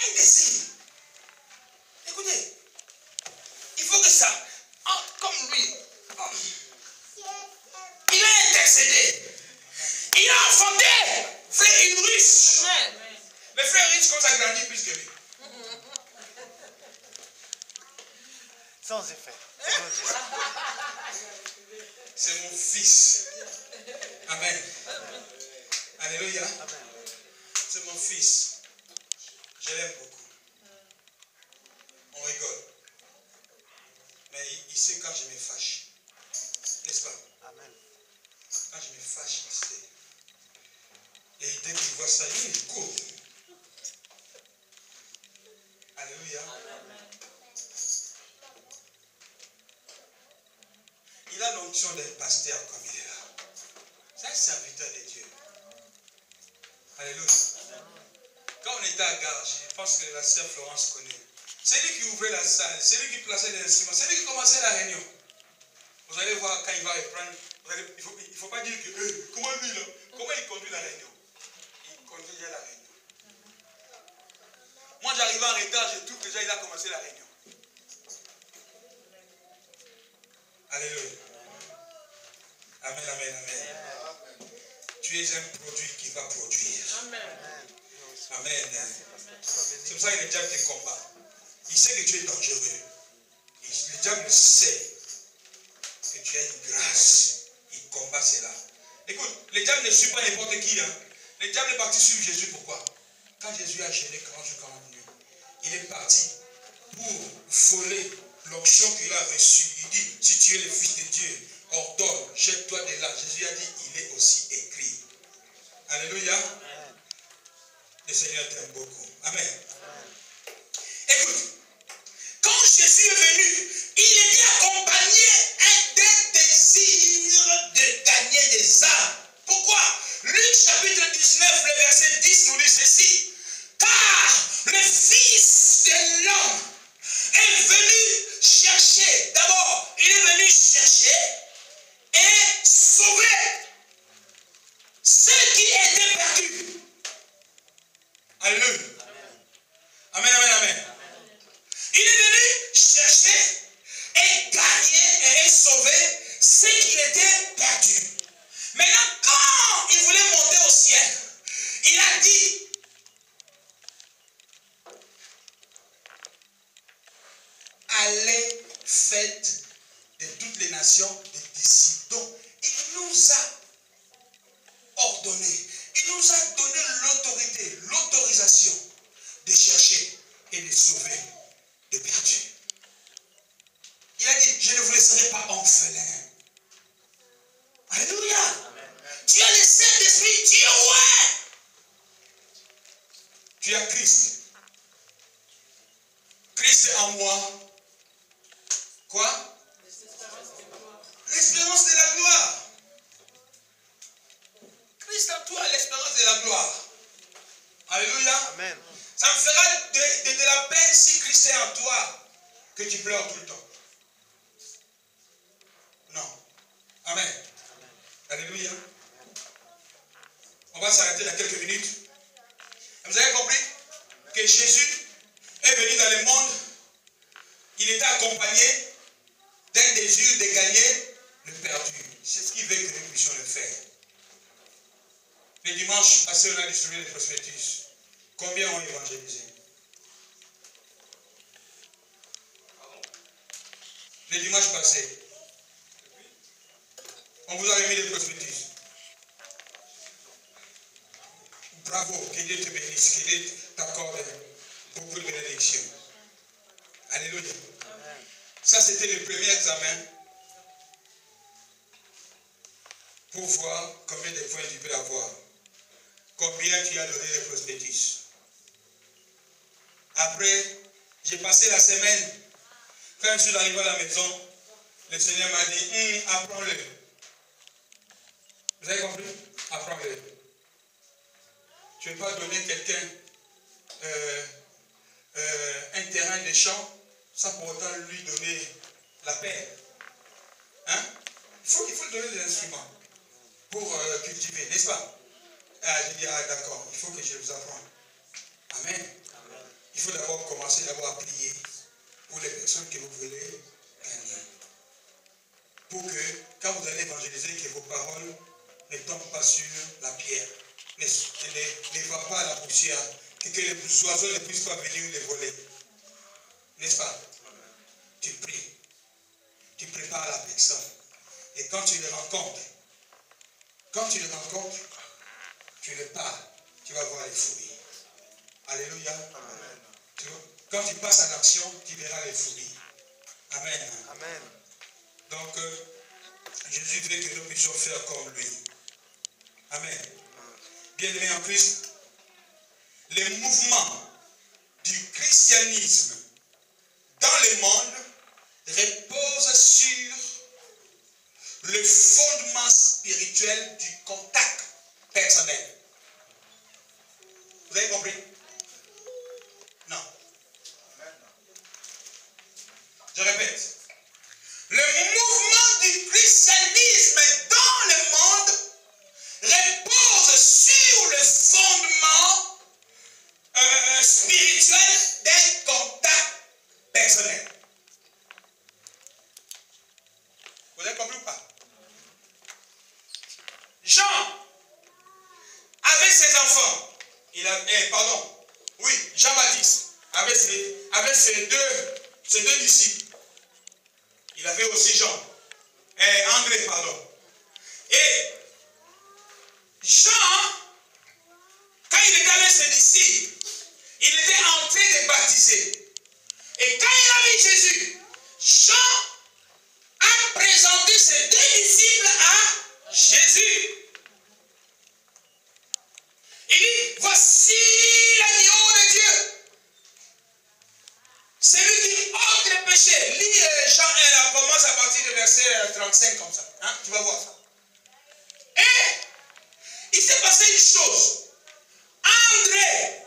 un désir. Écoutez, il faut que ça, comme lui, il a intercédé. Il a enfanté frère Ulrich. Mais frère Ulrich, comme ça, grandit plus que lui. Sans effet. C'est mon fils. Amen. Alléluia. C'est mon fils. Je l'aime beaucoup. On rigole. Mais il sait quand je me fâche. N'est-ce pas? Amen. Quand je me fâche, il sait. Et dès qu'il voit ça, il court. Alléluia. Il a l'onction d'un pasteur comme il est là. C'est un serviteur de Dieu. Alléluia. Quand on était à Gare, je pense que la sœur Florence connaît. C'est lui qui ouvrait la salle, c'est lui qui plaçait les instruments, c'est lui qui commençait la réunion. Vous allez voir quand il va reprendre, il ne faut pas dire que, comment lui là, comment il conduit la réunion? Il conduit déjà la réunion. Moi j'arrive en retard, je trouve déjà il a commencé la réunion. Alléluia. Amen, amen, amen. Tu es un produit qui va produire. Amen. Amen. C'est pour ça que le diable te combat. Il sait que tu es dangereux. Le diable sait que tu as une grâce. Il combat cela. Écoute, le diable ne suit pas n'importe qui. Hein. Le diable est parti suivre Jésus. Pourquoi? Quand Jésus a gêné 40 jours, 40 nuits, il est parti pour voler l'onction qu'il a reçue. Il dit, si tu es le Fils de Dieu, ordonne, jette-toi de là. Jésus a dit, il est aussi écrit. Alléluia. Amen. Le Seigneur t'aime beaucoup. Amen. Écoute, quand Jésus est venu, il était accompagné d'un désir de gagner des âmes. Pourquoi? Luc chapitre 19, le verset 10 nous dit ceci. Car le Fils de l'homme est venu chercher. D'abord, il est venu chercher et sauver ceux qui étaient perdus. Alléluia. Amen, amen, amen. Il est venu chercher et gagner et sauver ceux qui étaient perdus. Maintenant, quand il voulait monter au ciel, il a dit, allez, faites de toutes les nations des disciples. Donc, il nous a ordonné, il nous a donné l'autorité, l'autorisation de chercher et de sauver des perdus. Il a dit, je ne vous laisserai pas orphelins. Alléluia. Amen. Tu as le Saint-Esprit, tu es roi. Tu as Christ. Christ est en moi. Quoi? L'espérance de la gloire. Christ en toi, l'espérance de la gloire. Alléluia. Amen. Ça me fera de la peine si Christ est en toi que tu pleures tout le temps. Non. Amen. Amen. Alléluia. On va s'arrêter dans quelques minutes. Vous avez compris que Jésus est venu dans le monde. Il était accompagné d'un désir de gagner le perdu. C'est ce qu'il veut que nous puissions le faire. Le dimanche passé, on a distribué les prospectus. Combien ont évangélisé? Le dimanche passé, on vous a remis les prospectus. Bravo, que Dieu te bénisse, que Dieu t'accorde beaucoup de bénédictions. Alléluia. Ça, c'était le premier examen pour voir combien de points tu peux avoir. Combien tu as donné les prospectus. Après, j'ai passé la semaine. Quand je suis arrivé à la maison, le Seigneur m'a dit, apprends-le. Vous avez compris? Apprends-le. Tu ne peux pas donner quelqu'un un terrain de champ sans pour autant lui donner la paix. Hein? Il faut lui donner des instruments pour cultiver, n'est-ce pas? Ah, j'ai dit, d'accord, il faut que je vous apprenne. Amen. il faut d'abord commencer à prier pour les personnes que vous voulez gagner. Pour que, quand vous allez évangéliser, que vos paroles ne tombent pas sur la pierre, ne va pas à la poussière, et que les oiseaux ne puissent pas venir les voler. N'est-ce pas? Tu pries, tu prépares la personne. Et quand tu les rencontres, tu les parles, tu vas voir les fruits. Alléluia. Amen. Quand tu passes à l'action, tu verras les fruits. Amen. Amen. Donc, Jésus veut que nous puissions faire comme lui. Amen. Bien-aimés en Christ, les mouvements du christianisme dans le monde reposent sur le fondement spirituel du contact personnel. Vous avez compris? Non. Je répète. Le mouvement du christianisme dans le monde repose sur le fondement spirituel d'un contact personnel. Vous avez compris ou pas? Jean avait ses enfants. Jean-Baptiste avait ses deux disciples. Il avait aussi André. Et Jean, quand il était avec ses disciples, il était en train de baptiser. Et quand il a vu Jésus, Jean a présenté ses deux disciples à Jésus. Il dit, voici l'agneau de Dieu. Celui qui ôte les péchés. Lis Jean 1, commence à partir du verset 35 comme ça. Hein? Tu vas voir ça. Et il s'est passé une chose. André,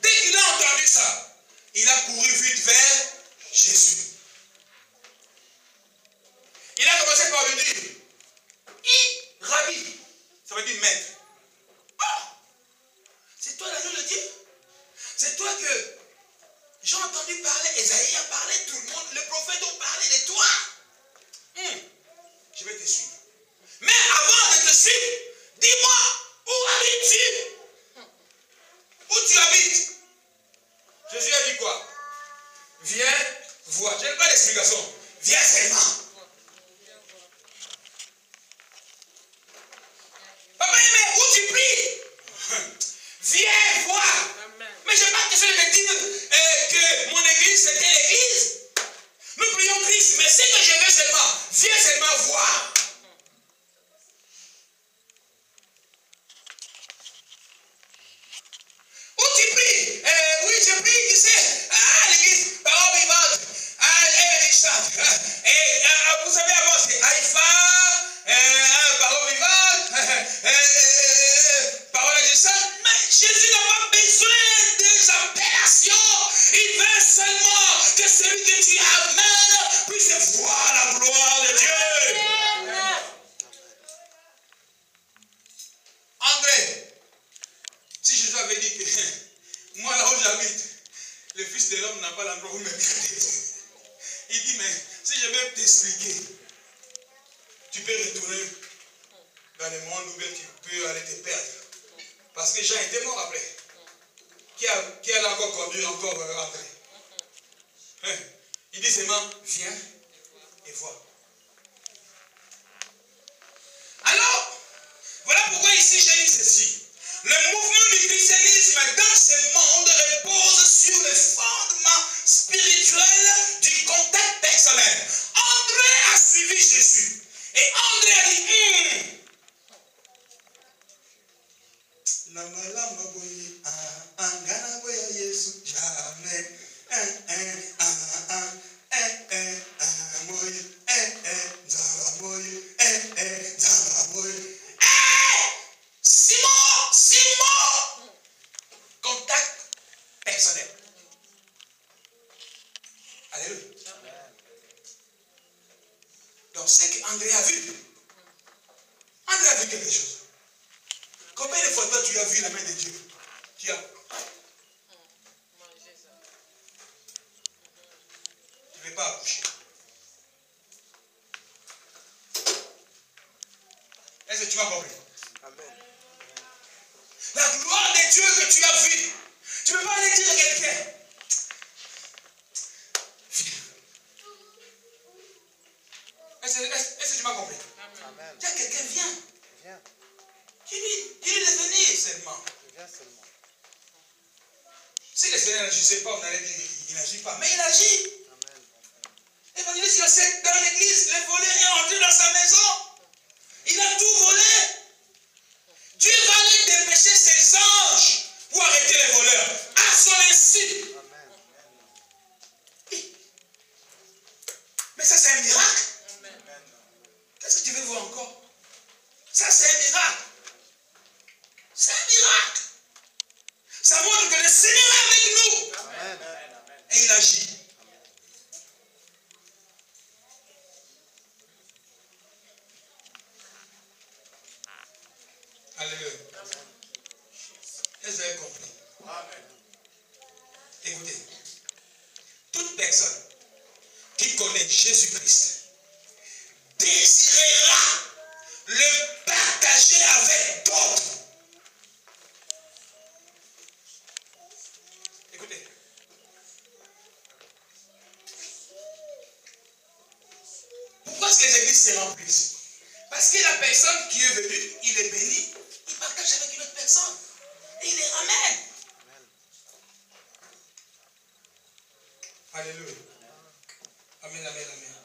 dès qu'il a entendu ça, il a couru vite vers Jésus. Il a commencé par lui dire, Rabbi, ça veut dire maître. Oh, c'est toi l'agneau de Dieu. C'est toi que j'ai entendu parler, Esaïe a parlé, tout le monde, les prophètes ont parlé de toi. Je vais te suivre. Mais avant de te suivre, dis-moi, où habites-tu? Où tu habites? Jésus a dit quoi? Viens voir. Je n'ai pas d'explication. Viens seulement. Papa, mais où tu pries? Viens voir. Mais je n'ai pas question de te dire que mon église c'était l'église. Nous prions Christ, mais c'est que je veux seulement. Viens seulement voir. Où tu pries? Oui, je prie, tu sais, à l'église, parole vivante, à Richard. Et vous savez avant, c'est Haïfa, parole vivante, parole à Jésus. Mais Jésus n'a pas besoin des appellations. Il veut seulement que celui que tu amènes puisse voir la gloire de Dieu. André, si Jésus avait dit que moi là où j'habite, le Fils de l'homme n'a pas l'endroit où me garder. Il dit, mais si je vais t'expliquer, tu peux retourner dans le monde où tu peux aller te perdre. Parce que Jean était mort après. Qui a encore conduit encore André? Il dit seulement, viens et vois. Alors, voilà pourquoi ici j'ai dit ceci. Le mouvement du christianisme dans ce monde repose sur le fondement spirituel du contact personnel. André a suivi Jésus. Et André a dit, Lama boye, angana boya Yesu, jamais. Simon, contact personnel. Alléluia. Donc, c'est qu'André a vu. André a vu quelque chose. Combien de fois toi tu as vu la main de Dieu? Tu as. ne vais pas accoucher. Est-ce que tu m'as compris? Amen. La gloire de Dieu que tu as vue, tu ne peux pas aller dire à quelqu'un. Est-ce que tu m'as compris? Amen. Dis à quelqu'un, viens. Viens. Dis-lui de venir seulement. Viens seulement. Si le Seigneur n'agissait pas, on allait dire qu'il n'agit pas. Mais il agit. Amen. Évangéliste Joseph, dans l'église, le voleur est entré dans sa maison. Il a tout volé. Dieu va aller dépêcher ses anges pour arrêter les voleurs. À son insu. Amen. Oui. Mais ça, c'est un miracle. Amen. Qu'est-ce que tu veux voir encore? Ça, c'est un miracle. C'est un miracle. Ça montre que le Seigneur est avec nous. Amen. Et il agit. Alléluia. Est-ce que vous avez compris? Amen. Écoutez, toute personne qui connaît Jésus-Christ désirera le partager avec d'autres. Écoutez. Pourquoi est-ce que les églises se remplissent? Parce que la personne qui est venue, il est béni, il partage avec une autre personne. Et il les ramène. Alléluia. Amen, amen, amen.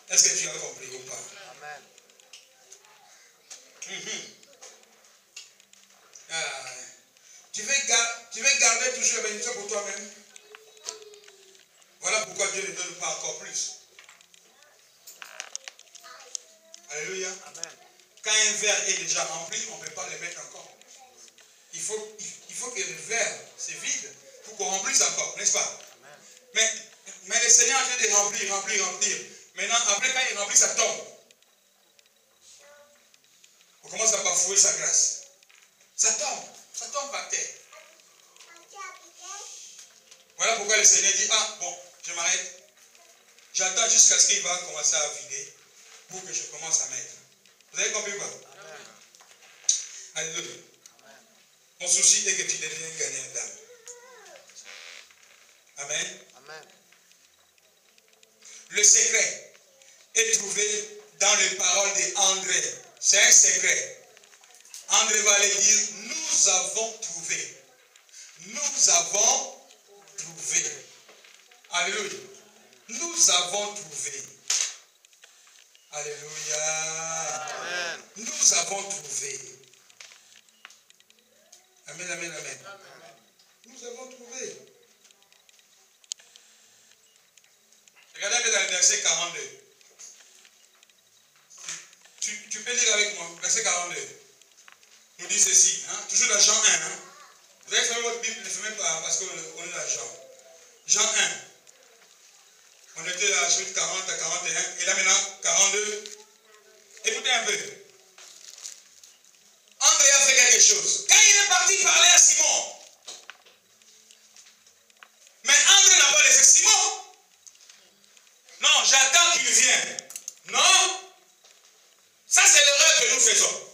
Est-ce que tu as compris ou pas? Amen. Tu veux garder toujours la bénédiction pour toi-même? Voilà pourquoi Dieu ne donne pas encore plus. Alléluia. Amen. Quand un verre est déjà rempli, on ne peut pas le mettre encore. Il faut que le verre se vide pour qu'on remplisse encore, n'est-ce pas? Amen. Mais le Seigneur est en train de remplir. Maintenant, après, quand il remplit, ça tombe. On commence à bafouer sa grâce. Ça tombe par terre. Voilà pourquoi le Seigneur dit, ah bon, je m'arrête. J'attends jusqu'à ce qu'il va commencer à vider pour que je commence à mettre. Vous avez compris quoi? Amen. Alléluia. Amen. Mon souci est que tu deviennes gagnant d'âme. Amen. Amen. Le secret est trouvé dans les paroles d'André. C'est un secret. André va aller dire, nous avons trouvé. Nous avons trouvé. Alléluia. Nous avons trouvé. Alléluia. Amen. Nous avons trouvé. Amen, amen, amen. Nous avons trouvé. Regardez un peu dans le verset 42. Tu peux lire avec moi, verset 42. Nous dit ceci, hein? Toujours dans Jean 1. Hein? Vous avez fait votre Bible, ne fermez pas parce qu'on est dans Jean. Jean 1. On était à chapitre 40 à 41. Et là maintenant, 42. Écoutez un peu. André a fait quelque chose. Quand il est parti parler à Simon, mais André n'a pas laissé Simon. Non, j'attends qu'il vienne. Non. Ça, c'est l'erreur que nous faisons.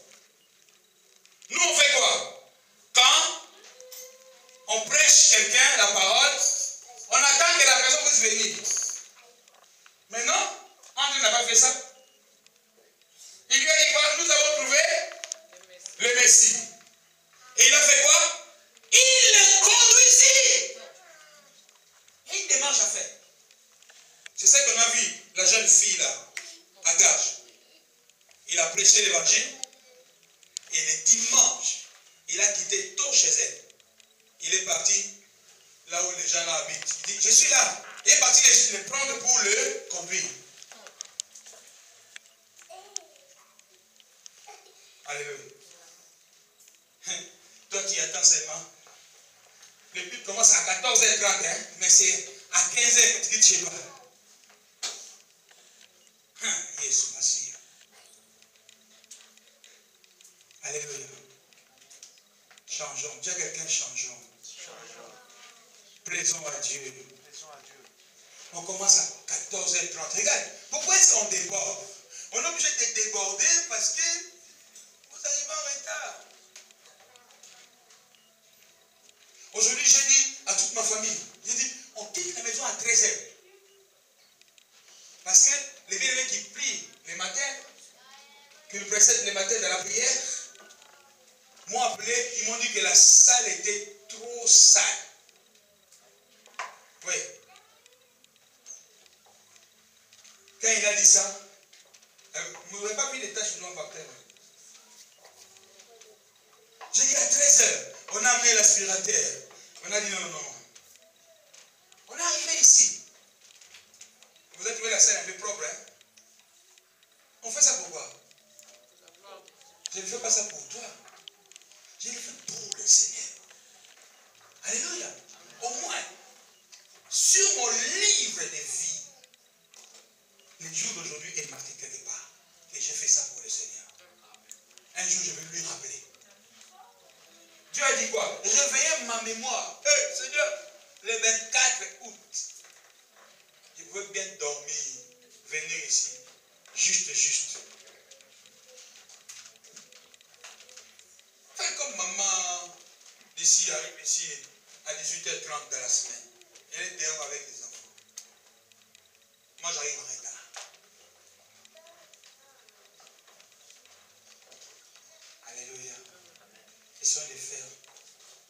Nous, on fait quoi? Quand on prêche quelqu'un la parole, on attend que la personne puisse venir. Mais non, André n'a pas fait ça. Il lui a dit quoi? Nous avons trouvé le Messie. Et il a fait quoi? Il le conduisit. Il y a une démarche à faire. C'est ça qu'on a vu, la jeune fille là, à Gage. Il a prêché l'évangile. Et le dimanche, il a quitté tôt chez elle. Il est parti là où les gens là habitent. Il dit, je suis là. Il est parti le prendre pour le conduire. Alléluia. Toi qui attends seulement. Le but commence à 14h30, hein, mais c'est à 15h que tu quittes chez toi. Jésus, merci. Alléluia. Changeons. Dis à quelqu'un, changeons. Changeons. Plaisons à Dieu. Plaisons à Dieu. On commence à 14h30. Regarde, pourquoi est-ce qu'on déborde? On est obligé de déborder parce que vous arrivez en retard. Aujourd'hui, j'ai dit à toute ma famille, j'ai dit, on quitte la maison à 13h. Parce que les bien-aimés qui plient les matins, qui nous précèdent les matins dans la prière, m'ont appelé, ils m'ont dit que la salle était trop sale. Oui. Quand il a dit ça, vous n'avez pas vu les taches noires par terre. J'ai dit à 13h, on a amené l'aspirateur. On a dit non, non, non. On est arrivé ici. Vous avez trouvé la salle un peu propre, hein? On fait ça pourquoi? Je ne fais pas ça pour toi. Je le fais pour le Seigneur. Alléluia. Au moins, sur mon livre de vie, le jour d'aujourd'hui est marqué quelque part. Et j'ai fait ça pour le Seigneur. Un jour, je vais lui rappeler. Dieu a dit quoi? Réveillez ma mémoire. Seigneur, le 24 août, je pouvais bien dormir, venir ici. Juste. Fais comme maman d'ici arrive ici à 18h30 de la semaine. Elle est dehors avec les enfants. Moi, j'arrive en retard. Alléluia. Essayons de faire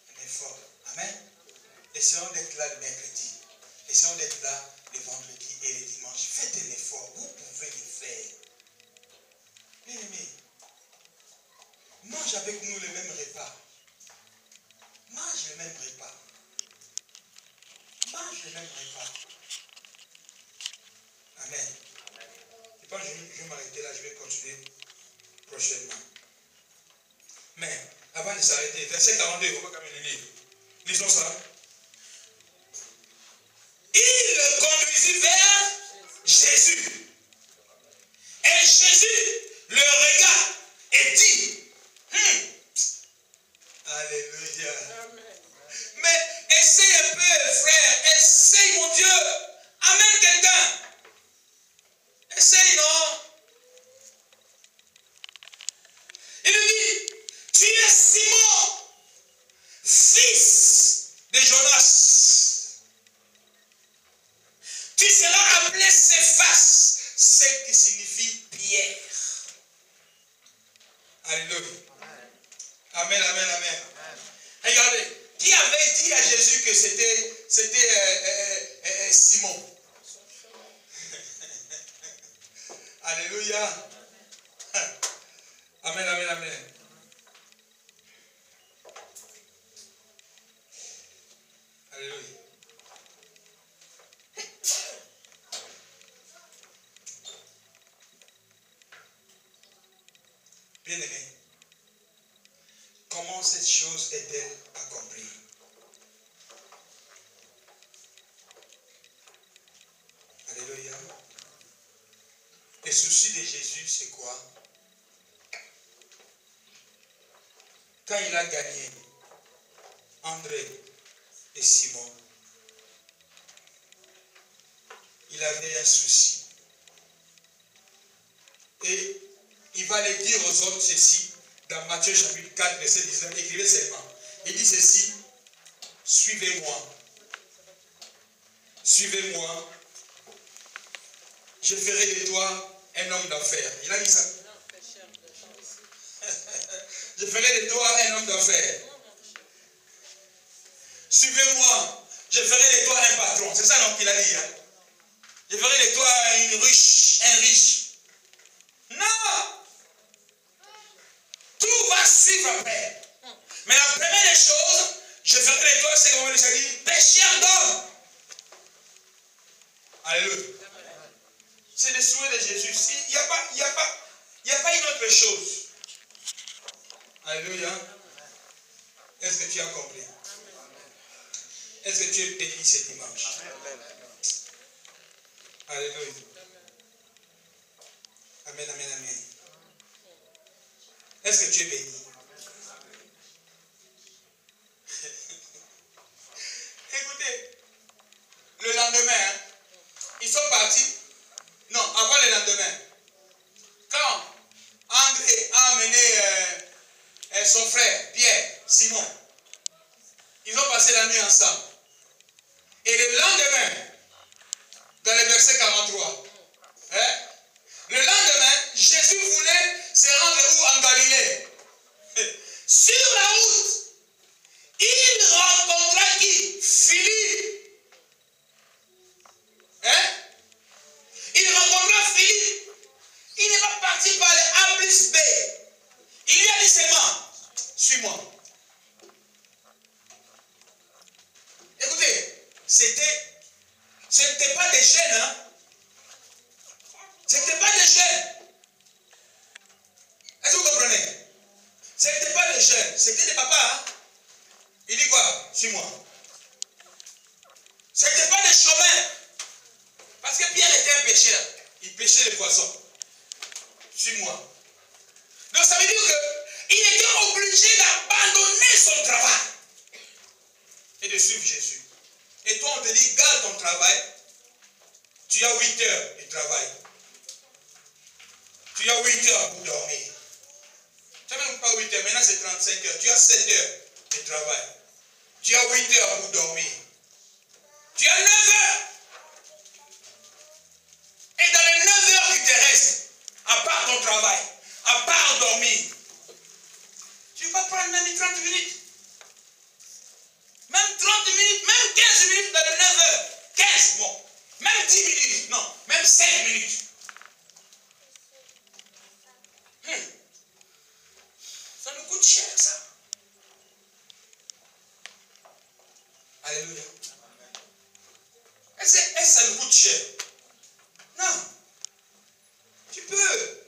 un effort. Amen. Essayons d'être là le mercredi. Essayons d'être là le vendredi et le dimanche. Faites un effort. Vous pouvez le faire. Bien aimé, mange avec nous le même repas. Mange le même repas. Mange le même repas. Amen. Je pense que je vais m'arrêter là, je vais continuer prochainement. Mais avant de s'arrêter, verset 42, il ne faut pas quand même le lire. Lisons ça. Il le conduisit vers Jésus. Et Jésus le regarde et dit, Alléluia. Amen. Mais essaye un peu, frère. Essaye, mon Dieu. Amène quelqu'un. Essaye, non? Il lui dit, tu es Simon, fils de Jonas. Tu seras appelé Céphas, ce qui signifie pierre. Alléluia. Amen, amen, amen. Regardez, qui avait dit à Jésus que c'était Simon? Alléluia. Amen, amen, amen. Alléluia. Bien aimé, comment cette chose est-elle accomplie? Alléluia. Le souci de Jésus, c'est quoi? Quand il a gagné André et Simon, il avait un souci. Et il va le dire aux autres ceci, dans Matthieu chapitre 4, verset 19, écrivez seulement. Il dit ceci, suivez-moi. Suivez-moi. Je ferai de toi un homme d'affaires. Il a dit ça. Je ferai de toi un homme d'affaires. Suivez-moi. Je ferai de toi un patron. C'est ça donc qu'il a dit. Hein? Je ferai de toi un riche. Non! Tout va suivre après. Mais la première des choses, je ferai de toi, c'est comme il dit, pécheur d'homme. Alléluia. C'est le souhait de Jésus. Il n'y a pas une autre chose. Alléluia. Est-ce que tu as compris? Est-ce que tu es béni ce dimanche? Alléluia. Amen, amen, amen. Est-ce que tu es béni? Écoutez, le lendemain, passer la nuit ensemble. Et le lendemain, dans le verset 43, hein, le lendemain, Jésus voulait se rendre où? En Galilée. Sur la route, il rencontra qui? Philippe. Hein? Il rencontra Philippe. Il n'est pas parti par le A plus B. Il lui a dit seulement, suis-moi. Écoutez, ce n'était pas des jeunes, hein? Ce n'était pas des jeunes. Est-ce que vous comprenez? Ce n'était pas des jeunes, c'était des papas. Hein? Il dit quoi? Suis-moi. Ce n'était pas des chômeurs. Parce que Pierre était un pêcheur. Il pêchait les poissons. Suis-moi. Donc ça veut dire qu'il était obligé d'abandonner son travail et de suivre Jésus. Et toi, on te dit, garde ton travail. Tu as 8 heures de travail. Tu as 8 heures pour dormir. Tu n'as même pas 8 heures, maintenant c'est 35 heures. Tu as 7 heures de travail. Tu as 8 heures pour dormir. Tu as 9 heures. Et dans les 9 heures qui te restent, à part ton travail, à part dormir, tu ne vas pas prendre même 30 minutes. Même 30 minutes, même 15 minutes dans les 9 heures. 15, bon. Même 10 minutes, non, même 5 minutes. Ça nous coûte cher, ça. Alléluia. Est-ce que ça nous coûte cher? Non. Tu peux.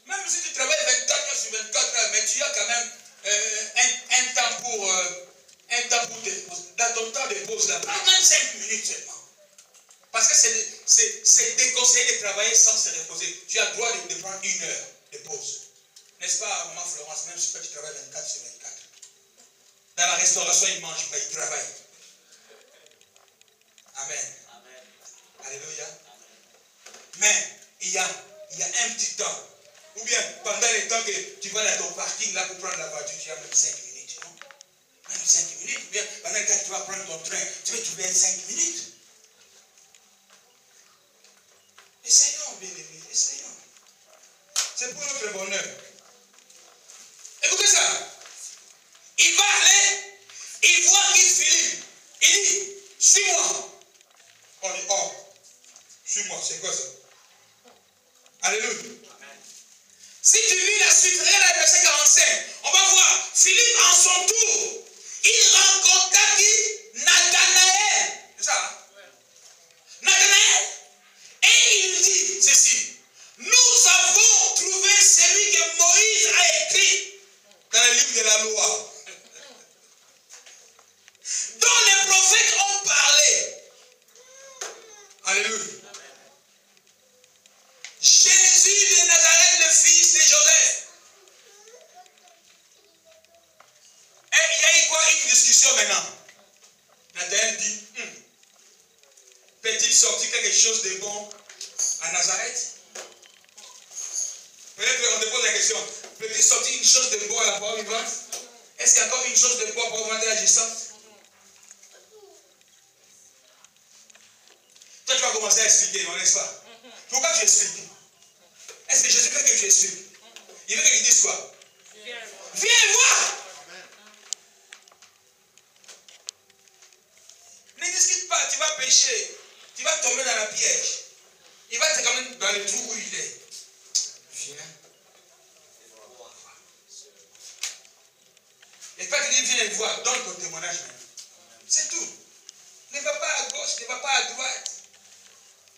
Même si tu travailles 24 heures sur 24 heures, mais tu as quand même un temps pour te poser. Dans ton temps de pause, là, prends même 5 minutes seulement. Parce que c'est déconseillé de travailler sans se reposer. Tu as le droit de prendre 1 heure de pause. N'est-ce pas, maman Florence, même si tu travailles 24 sur 24. Dans la restauration, ils ne mangent pas, ils travaillent. Amen. Amen. Alléluia. Mais il y a un petit temps. Ou bien pendant le temps que tu vas dans ton parking là pour prendre la voiture, tu as même 5 minutes. Non? Même 5 minutes. Ou bien pendant le temps que tu vas prendre ton train, tu vas trouver 5 minutes. Essayons, bien aimés, essayons. C'est pour notre bonheur. Écoutez ça. Il va aller, il voit qui Philippe. Il dit, suis-moi. On dit, oh, suis-moi, c'est quoi ça? Alléluia. Si tu lis la suite, regarde le verset 45, on va voir, Philippe en son tour, il rencontra qui? Nathanaël. C'est ça, hein? Nathanaël. Et il dit ceci, nous avons trouvé celui que Moïse a écrit dans le livre de la loi, dont les prophètes ont parlé. Alléluia. Jésus de Nazareth, le fils de Joseph. Et il y a eu quoi? Une discussion maintenant. Nathanaël dit, peut-il sortir quelque chose de bon à Nazareth? Peut-être on te pose la question, peut-il sortir une chose de bon à la parole vivante? Est-ce qu'il y a encore une chose de bon à la parole vivante agissante? Toi, tu vas commencer à expliquer, non, n'est-ce pas? Pourquoi tu expliques? Est-ce que Jésus veut que tu expliques? Il veut que tu dises quoi? Viens voir! Ne discute pas, tu vas pécher. Tu vas tomber dans la piège. Il va te ramener dans le trou où il est. Viens. Et quand tu dis viens voir, donne ton témoignage maintenant. C'est tout. Ne va pas à gauche, ne va pas à droite.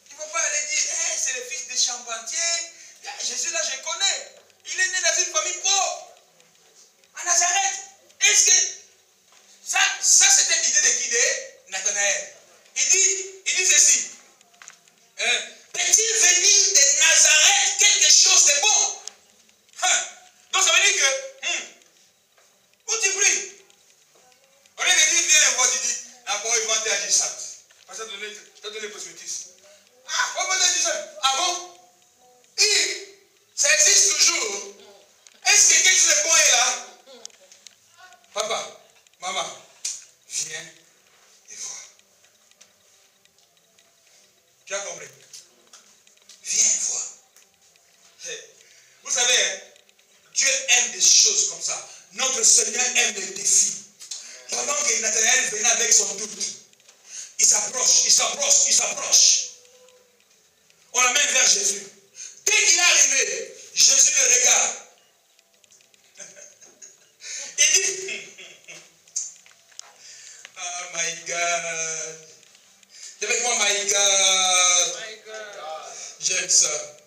Tu ne vas pas aller dire, hey, c'est le fils de Champentier. Jésus là, je connais. Il est né dans une famille pauvre. À Nazareth. Est-ce que ça c'était l'idée de qui? De Nathanaël. Il dit ceci. Peut-il venir de Nazareth quelque chose de bon? Donc ça veut dire que où tu pries? Au lieu de dire viens voir, tu dis la parole vivante et agissante. Parce que tu as donné le prospectus. Ah, on va dire ça. Ah bon? Ça existe toujours. Est-ce que quelque chose de bon est là? Papa, maman, Viens et vois. Tu as compris? Viens et vois. Vous savez, hein, Dieu aime des choses comme ça. Notre Seigneur aime les défis. Pendant que Nathanaël venait avec son doute, il s'approche, il s'approche, il s'approche. On l'amène vers Jésus. Dès qu'il est arrivé, Jésus le regarde. Il dit, oh my God. Dis avec moi, my God. My God. J'aime ça.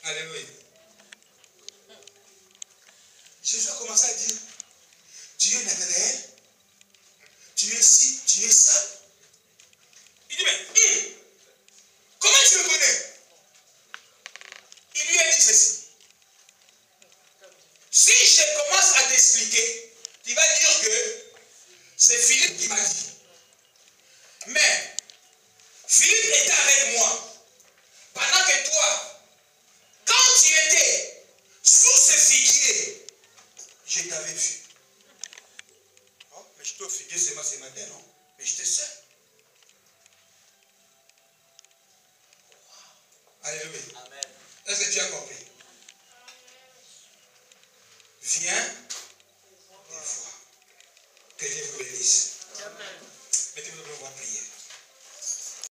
Alléluia. Jésus a commencé à dire, tu es Nathanaël, tu es ci, tu es ça. Il dit, mais comment tu me connais? Il lui a dit ceci. Si je commence à t'expliquer, tu vas dire que c'est Philippe qui m'a dit. Mais Philippe était avec moi. Pendant que toi, quand tu étais sous ce figuier, je t'avais vu. Oh, mais je t'ai au figuier ce matin, non? Mais j'étais seul. Alléluia. Amen. Est-ce que tu as compris? Viens et vois. Que Dieu vous bénisse. Amen. Mettez-vous devant, on va prier.